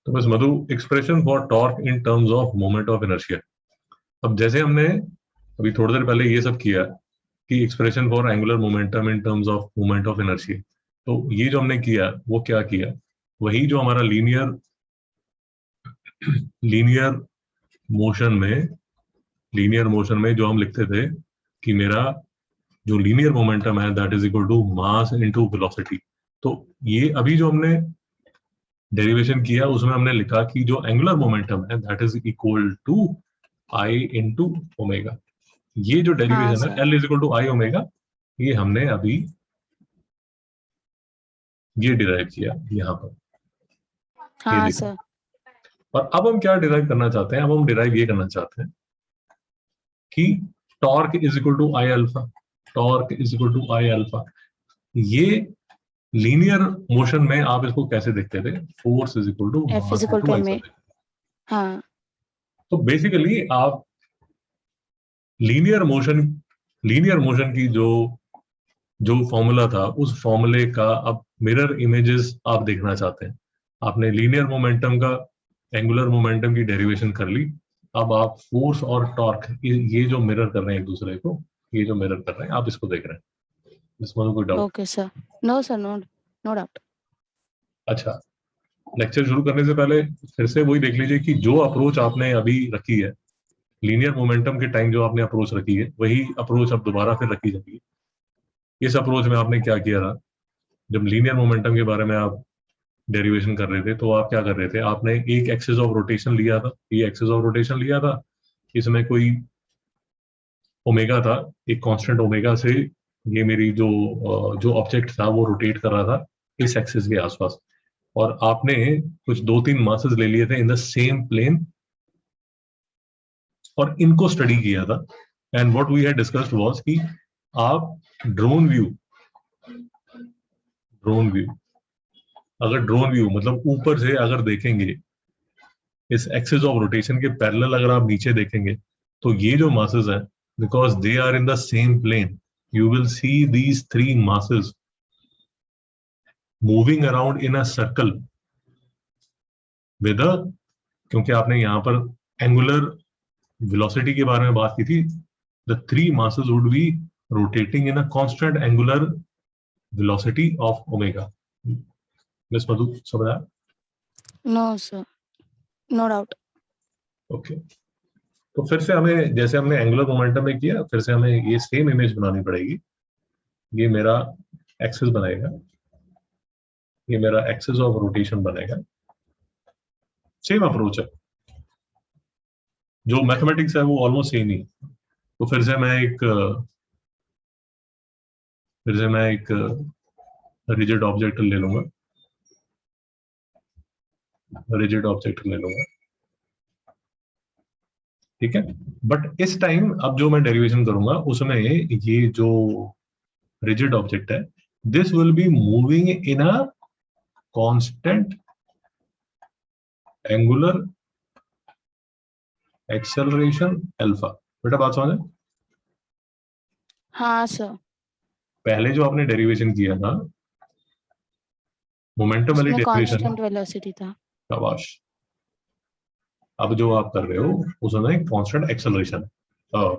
तो बस Madhu, expression for torque in terms of moment of inertia. अब जैसे हमने अभी थोड़ी देर पहले ये सब किया कि expression for angular momentum in terms of moment of inertia, तो ये जो हमने किया वो क्या किया, वही जो हमारा लीनियर लीनियर मोशन में लीनियर मोशन में जो हम लिखते थे कि मेरा जो लीनियर मोमेंटम है that is equal to mass into velocity. तो ये अभी जो हमने डेरिवेशन किया उसमें हमने लिखा कि जो एंगुलर मोमेंटम है that is equal to I into omega. ये जो हाँ डेरिवेशन है sir. L is equal to I omega, ये हमने अभी ये डिराइव किया यहाँ पर, ये हाँ देखो। सर। और अब हम क्या डिराइव करना चाहते हैं, अब हम डिराइव ये करना चाहते हैं कि torque is equal to I alpha, torque is equal to I alpha. ये लीनियर मोशन में आप इसको कैसे देखते थे, force is equal to F mass is equal into to M A. Acceleration. हाँ तो बेसिकली आप लीनियर मोशन लीनियर मोशन की जो जो फॉर्मूला था उस फॉर्मूले का अब मिरर इमेजेस आप देखना चाहते हैं। आपने लीनियर मोमेंटम का एंगुलर मोमेंटम की डेरिवेशन कर ली, अब आप फोर्स और टॉर्क ये जो मिरर कर रहे हैं एक दूसरे को, ये जो मिरर कर रहे हैं आप इसको देख रहे हैं। इसमें कोई doubt? Okay sir. No sir, no no doubt. अच्छा, लेक्चर शुरू करने से पहले फिर से वही देख लीजिए कि जो अप्रोच आपने अभी रखी है लीनियर मोमेंटम के टाइम, जो आपने अप्रोच रखी है वही अप्रोच अब दोबारा फिर रखी जाएगी। इस अप्रोच में आपने क्या किया था, जब लीनियर मोमेंटम के बारे में आप डेरिवेशन कर रहे थे तो आप क्या कर रहे थे, आपने एक एक्सिस ऑफ रोटेशन लिया था, ये एक्सिस ऑफ रोटेशन लिया था, इसमें कोई ओमेगा था, एक कांस्टेंट ओमेगा से ये मेरी जो ऑब्जेक्ट था वो रोटेट कर रहा था इस एक्सिस के आसपास। और आपने कुछ दो तीन मासेस ले लिए थे इन द सेम प्लेन और इनको स्टडी किया था। And what we had discussed was कि आप ड्रोन व्यू अगर ड्रोन व्यू मतलब ऊपर से अगर देखेंगे इस एक्सिस ऑफ रोटेशन के पैरेलल, अगर आप नीचे देखेंगे तो ये जो मासेस हैं because they are in the same plane, you will see these three masses moving around in a circle with, क्योंकि आपने यहां पर एंगुलर वेलोसिटी के बारे में बात की थी, the three masses would be rotating in a constant angular velocity of omega. Miss Madhu, समझ आया? No sir, no doubt. Okay, तो फिर से हमें जैसे हमने एंगुलर मोमेंटम में किया फिर से हमें ये सेम इमेज बनानी पड़ेगी। ये मेरा एक्सिस बनेगा, ये मेरा एक्सिस ऑफ रोटेशन बनेगा। सेम अप्रोच है, जो मैथमेटिक्स है वो ऑलमोस्ट सेम ही। तो फिर से मैं एक रिजिड ऑब्जेक्ट ले लूंगा, ठीक है। बट इस टाइम अब जो मैं डेरिवेशन करूंगा उसमें ये जो रिजिड ऑब्जेक्ट है this will be moving in a constant angular acceleration alpha. बेटा बात समझ में? हाँ सर। पहले जो आपने डेरिवेशन किया था मोमेंटम वाली उसमें डेरिवेशन, कांस्टेंट वेलोसिटी था। शाबाश। अब जो आप कर रहे हो उसमें कांस्टेंट एक्सेलरेशन है,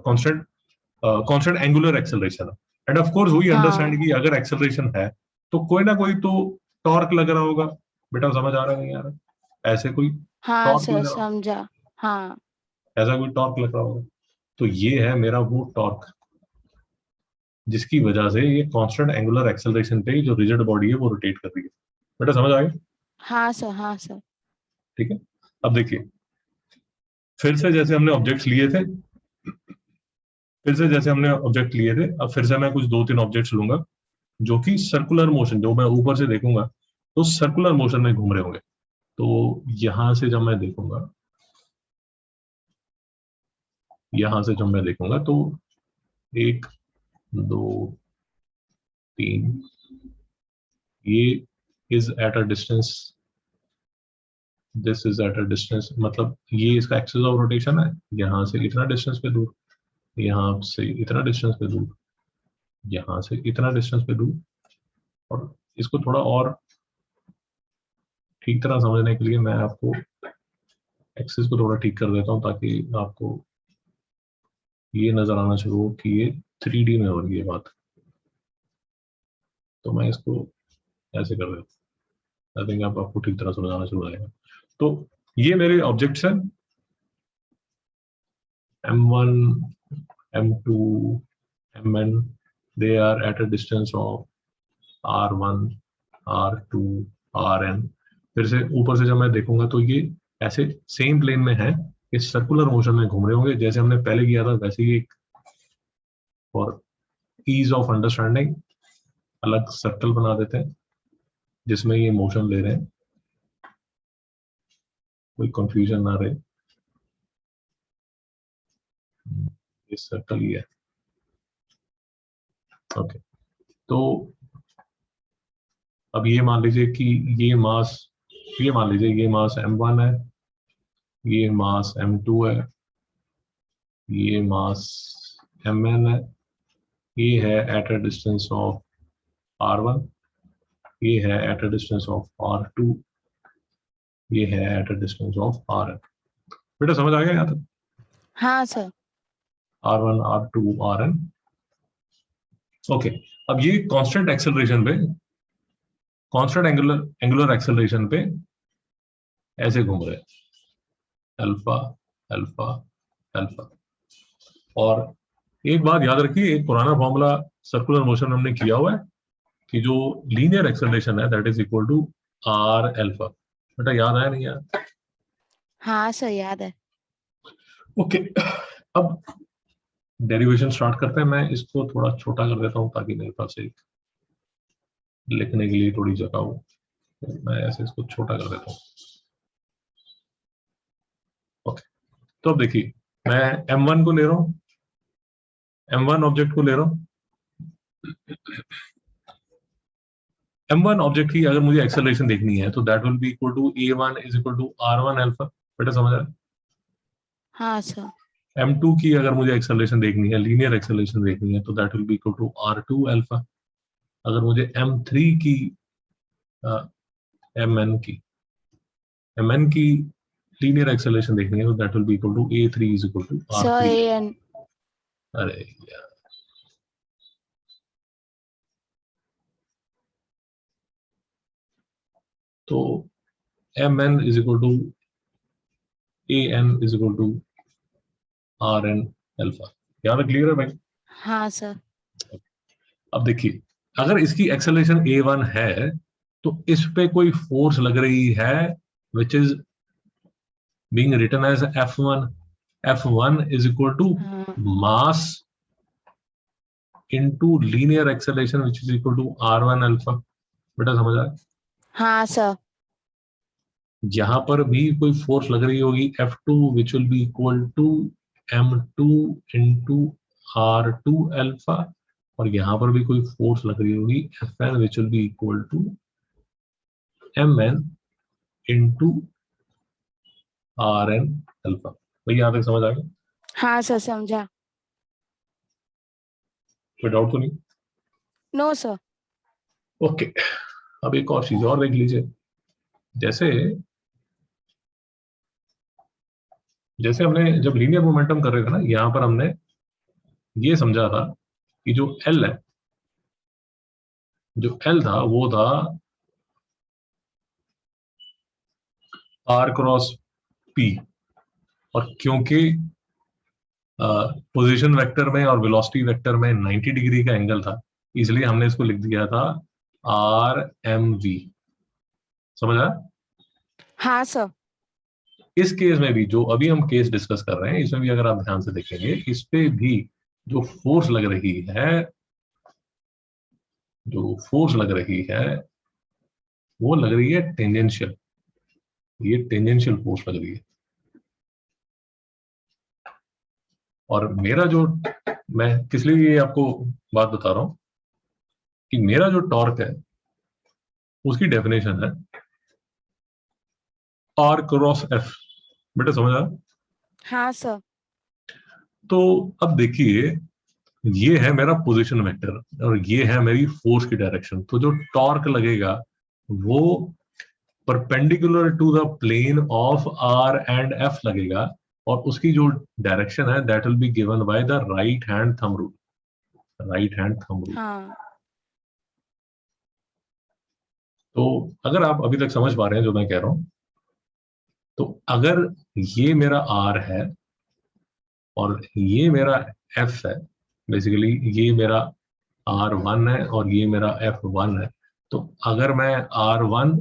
कांस्टेंट एंगुलर एक्सेलरेशन है। एंड ऑफ कोर्स वी हाँ अंडरस्टैंड कि अगर एक्सेलरेशन है तो कोई ना कोई तो टॉर्क लग रहा होगा। बेटा समझ आ रहा है नहीं आ रहा? ऐसे कोई हाँ टॉर्क सर, लग रहा, समझा। हाँ ऐसा कोई टॉर्क लग रहा होगा। तो ये है मेरा वो टॉर्क जिसकी वजह से ये कांस्टेंट एंगुलर एक्सेलरेशन पे जो रिजिड बॉडी है वो रोटेट कर रही है। बेटा समझ आ गया? हाँ सर। हाँ सर। ठीक है। अब देखिए, फिर से जैसे हमने ऑब्जेक्ट्स लिए थे फिर से जैसे हमने ऑब्जेक्ट लिए थे अब फिर से मैं कुछ दो तीन ऑब्जेक्ट्स लूंगा जो कि सर्कुलर मोशन, जो मैं ऊपर से देखूंगा तो सर्कुलर मोशन में घूम रहे होंगे। तो यहां से जब मैं देखूंगा, यहां से जब मैं देखूंगा तो एक, दो, तीन, ये is at a distance, this is at a distance, मतलब ये इसका एक्सिस ऑफ रोटेशन है, यहां से इतना डिस्टेंस पे दूर, यहां से इतना डिस्टेंस पे दूर, यहां से इतना डिस्टेंस पे दूर, और इसको थोड़ा और ठीक तरह समझने के लिए मैं आपको एक्सेस को थोड़ा ठीक कर देता हूँ ताकि आपको ये नजर आना शुरू हो कि ये 3D में हो रही है बात। तो मैं इसको ऐसे कर देता हूँ, आई थिंक आपको ठीक तरह समझ आना शुरू हो जाएगा। तो ये मेरे ऑब्जेक्ट्स हैं M1, M2, Mn, they are at a distance of R1, R2, Rn। फिर से ऊपर से जब मैं देखूंगा तो ये ऐसे सेम प्लेन में है, ये सर्कुलर मोशन में घूम रहे होंगे जैसे हमने पहले किया था वैसे ही। एक फॉर ईज ऑफ अंडरस्टैंडिंग अलग सर्कल बना देते हैं जिसमें ये मोशन ले रहे हैं, कोई कंफ्यूजन ना रहे। ये सर्कल ही है। ओके, तो अब ये मान लीजिए कि ये मास, ये मान लीजिए ये मास M1 है, ये मास M2 है, ये मास Mn है, ये है at a distance of R1, ये है at a distance of R2, ये है at a distance of Rn। बेटा समझ आ गया यहाँ तक? हाँ sir. R1, R2, Rn। Okay, अब ये कांस्टेंट एक्सेलरेशन पे, कांस्टेंट एंगुलर एक्सेलरेशन पे ऐसे घूम रहे हैं, अल्फा अल्फा अल्फा। और एक बात याद रखिए, एक पुराना फॉर्मूला सर्कुलर मोशन में हमने किया हुआ है कि जो लीनियर एक्सेलरेशन है that is equal to R alpha. बेटा याद आया नहीं यार? हाँ सर याद है। ओके, अब डेरिवेशन स्टार्ट करते हैं। मैं इसको थोड़ा छोटा कर देता हूं ताकि मेरे पास एक लिखने के लिए थोड़ी जगह हो। तो मैं ऐसे इसको छोटा कर देता हूँ। ओके, तो अब देखिए मैं M1 को ले रहा हूँ, M1 ऑब्जेक्ट को ले रहा हूँ। M1 ऑब्जेक्ट की अगर मुझे एक्सेलरेशन देखनी है तो that will be equal to A1 is equal to R1 alpha. बेटा समझ रहे हैं? हाँ सर। M2 की अगर मुझे एक्सेलरेशन देखनी है, लीनियर एक्सेलरेशन देखनी है, तो that will be equal to R2 alpha. अगर मुझे M3 की MN की लीनियर एक्सेलरेशन देखनी है तो that will be equal to A3 is equal to sir R3। AN। अरे यार, तो Mn is equal to AN is equal to Rn alpha. यहाँ तक क्लियर है भाई? हाँ सर। अब देखिए, अगर इसकी एक्सेलरेशन A1 है तो इस पे कोई फोर्स लग रही है which is being written as F1। F1 is equal to हाँ mass into linear acceleration which is equal to R1 alpha. बेटा समझ आया? हाँ सर। यहां पर भी कोई फोर्स लग रही होगी F2 which will be equal to M2 into R2 alpha, और यहां पर भी कोई फोर्स लग रही होगी Fn which will be equal to Mn into Rn alpha. भाई यहाँ तक समझ आ गया? हाँ सर समझा। कोई डाउट तो नहीं? No sir. ओके, अब एक और चीज और देख लीजिए। जैसे जैसे हमने जब लीनियर मोमेंटम कर रहे थे ना, यहां पर हमने ये समझा था कि जो L है, जो L था वो था R क्रॉस P। और क्योंकि पोजीशन वेक्टर में और वेलोसिटी वेक्टर में 90 डिग्री का एंगल था, इसलिए हमने इसको लिख दिया था RMV। समझ आया? हाँ सर। इस केस में भी जो अभी हम केस डिस्कस कर रहे हैं इसमें भी अगर आप ध्यान से देखेंगे, इस पे भी जो फोर्स लग रही है, जो फोर्स लग रही है वो लग रही है टेंजेंशियल। ये टेंजेंशियल फोर्स लग रही है। और मेरा जो, मैं किस लिए ये आपको बात बता रहा हूं कि मेरा जो टॉर्क है उसकी डेफिनेशन है R क्रॉस F। बेटा समझ आया? हाँ सर। तो अब देखिए, ये है मेरा पोजीशन वेक्टर और ये है मेरी फोर्स की डायरेक्शन। तो जो टॉर्क लगेगा वो perpendicular to the plane of R and F लगेगा, और उसकी जो डायरेक्शन है that will be given by the right hand thumb rule, right hand thumb rule. हाँ तो अगर आप अभी तक समझ पा रहे हैं जो मैं कह रहा हूं, तो अगर ये मेरा आर है और ये मेरा एफ है, बेसिकली ये मेरा R1 है और ये मेरा F1 है, तो अगर मैं R1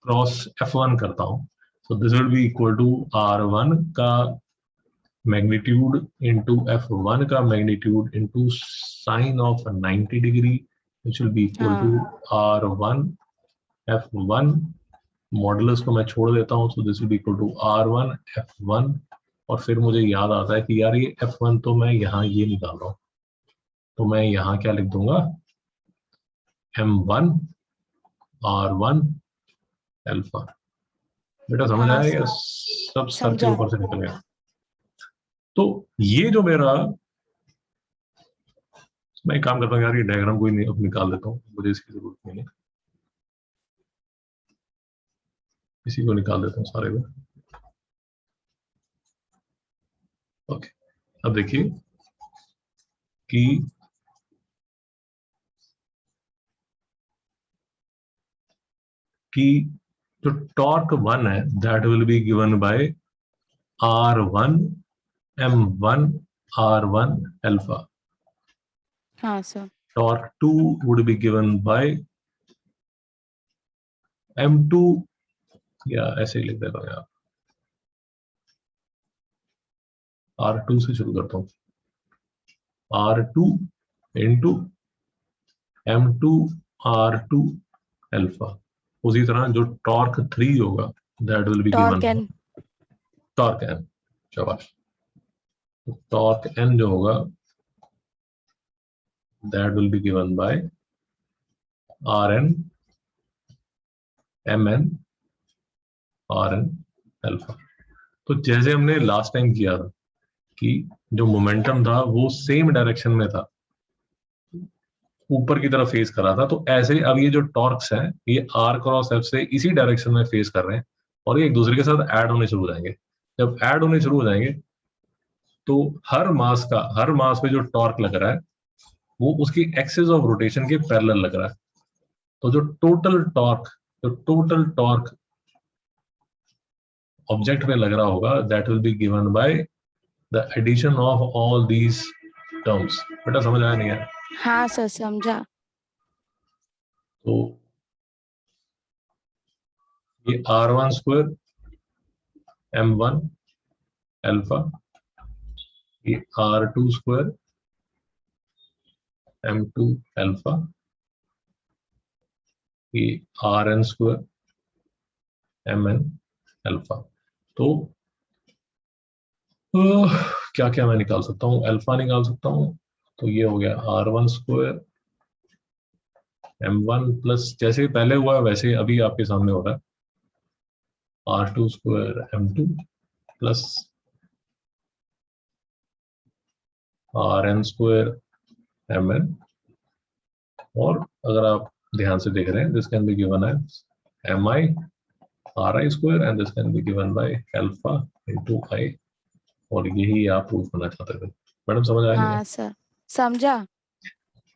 क्रॉस F1 करता हूं, तो this will be equal to R1 का मैग्नीट्यूड इंटू F1 का magnitude into sine of 90 degree, which will be equal to हाँ R1 F1, मॉडुलस को मैं छोड़ देता हूं, तो this will be equal to R1 F1, और फिर मुझे याद आता है कि यार ये F1 तो मैं यहाँ ये निकाल रहा हूं, तो मैं यहाँ क्या लिख दूंगा, M1 R1 अल्फा। बेटा समझ हाँ आया या सर सब सर के समझा। ऊपर से निकल गया? तो ये जो मेरा, मैं एक काम करता हूँ यार, ये डायग्राम कोई निकाल देता हूँ, मुझे इसकी जरूरत नहीं है, इसी को निकाल देता हूँ सारे को। ओके, अब देखिए कि जो टॉर्क 1 है that will be given bye R1 M1 R1 alpha. हाँ sir torque 2 would be given by M2, या ऐसे ही लिख देता हूँ यार, R2 से शुरू करता हूँ, R2 into M2 R2 alpha. उसी तरह जो टॉर्क 3 होगा that will be given torque N. Torque N, शाबाश, टॉर्क एन जो होगा that will be given by Rn Mn Rn alpha. तो जैसे हमने लास्ट टाइम किया था कि जो मोमेंटम था वो सेम डायरेक्शन में था, ऊपर की तरफ फेस कर रहा था, तो ऐसे ही अब ये जो टॉर्क्स हैं ये आर क्रॉस एफ से इसी डायरेक्शन में फेस कर रहे हैं, और ये एक दूसरे के साथ ऐड होने शुरू हो जाएंगे। जब ऐड होने शुरू हो जाएंगे तो हर मास पे जो टॉर्क लग रहा है वो उसकी एक्सिस ऑफ रोटेशन के पैरेलल लग रहा है। तो जो टोटल टॉर्क ऑब्जेक्ट पे लग रहा होगा that will be given by the addition of all these terms. बेटा समझ आया नहीं है? हाँ सर समझा। तो ये R1 स्क्वायर M1 अल्फा, ये R2 स्क्वायर M2 अल्फा, ये Rn स्क्वायर Mn अल्फा। तो क्या क्या मैं निकाल सकता हूँ, अल्फा निकाल सकता हूँ, तो ये हो गया R1 स्क्वायर M1 प्लस, जैसे पहले हुआ है वैसे अभी आपके सामने हो रहा है, R2 square M2 plus Rn square Mn, और अगर आप ध्यान से देख रहे हैं this can be given as Mi Ri square and this can be given by alpha into I, और यही आप प्रूव करना चाहते थे। मैडम समझ आया नहीं है? हाँ सर समझा।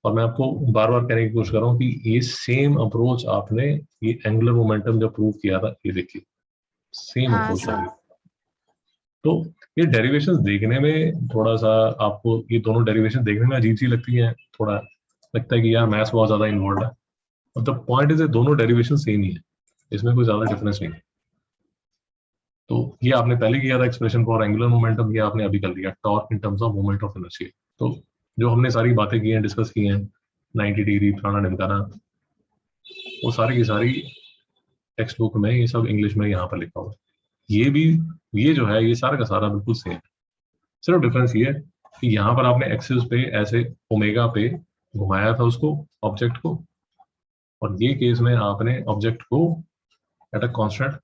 और मैं आपको बार बार कहने की कोशिश कर रहा हूँ कि ये सेम अप्रोच आपने ये एंगुलर मोमेंटम जब प्रूव किया था, ये देखिए सेम हाँ अप्रोच सर। लगी। तो ये डेरिवेशंस देखने में थोड़ा सा आपको, ये दोनों डेरिवेशन देखने में अजीब सी लगती हैं, थोड़ा लगता है कि यार मैथ्स बहुत ज्यादा इन्वॉल्व है, और द पॉइंट इज दोनों डेरिवेशन सेम ही है, इसमें कोई ज्यादा डिफरेंस नहीं है। तो ये आपने पहले किया था एक्सप्रेशन फॉर एंगुलर मोमेंटम, ये आपने अभी कर लिया torque in terms of moment of inertia. तो जो हमने सारी बातें की हैं, डिस्कस की हैं, 90 डिग्री फलाना ढिमकाना, वो सारी की सारी टेक्स्ट बुक में ये सब इंग्लिश में यहाँ पर लिखा हुआ है। ये भी, ये जो है ये सारा का सारा बिल्कुल सेम है, सिर्फ डिफरेंस ये है कि यहाँ पर आपने एक्सिस पे ऐसे ओमेगा पे घुमाया था उसको, ऑब्जेक्ट को, और ये केस में आपने ऑब्जेक्ट को at a constant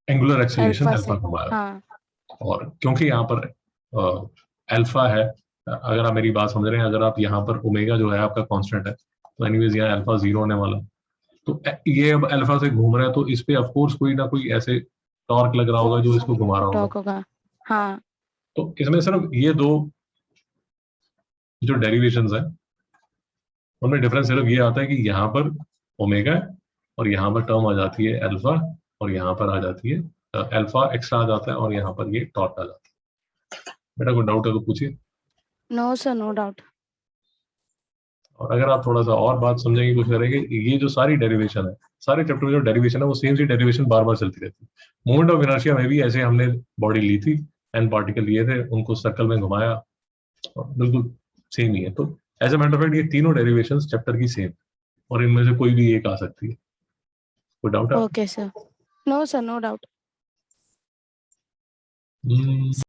angular acceleration alpha alpha से। घुमाया। हाँ और क्योंकि यहाँ पर अल्फा है, अगर आप मेरी बात समझ रहे हैं, अगर आप यहाँ पर ओमेगा जो है आपका कांस्टेंट है, तो एनीवेज यहाँ अल्फा जीरो होने वाला है, तो ये अब अल्फा से घूम रहा है, तो इस पे ऑफ कोर्स कोई ना कोई ऐसे टॉर्क लग रहा होगा जो इसको घुमा रहा होगा। टॉक होगा। हाँ तो इसमें सिर्फ ये दो जो डेरिवेशंस हैं उनमें डिफरेंस सिर्फ ये आता है कि यहाँ पर ओमेगा है और यहाँ पर टर्म आ जाती है अल्फा, और यहाँ पर आ जाती है अल्फा एक्स्ट्रा आ जाता है, और यहाँ पर ये टॉर्क आ जाता है। बेटा कोई डाउट है तो पूछिए। No sir, no doubt. और अगर आप थोड़ा सा और बात समझने की कोशिश करेंगे, ये जो सारी डेरिवेशन है, सारे चैप्टर में जो डेरिवेशन है वो सेम सी डेरिवेशन बार बार चलती रहती है। मोमेंट ऑफ इनर्शिया में भी ऐसे हमने बॉडी ली थी, एन पार्टिकल लिए थे, उनको सर्कल में घुमाया, और बिल्कुल सेम ही है। तो as a matter of fact ये तीनों डेरिवेशन चैप्टर की सेम, और इनमें से कोई भी एक आ सकती है। कोई डाउट है? Okay sir. No sir, no doubt.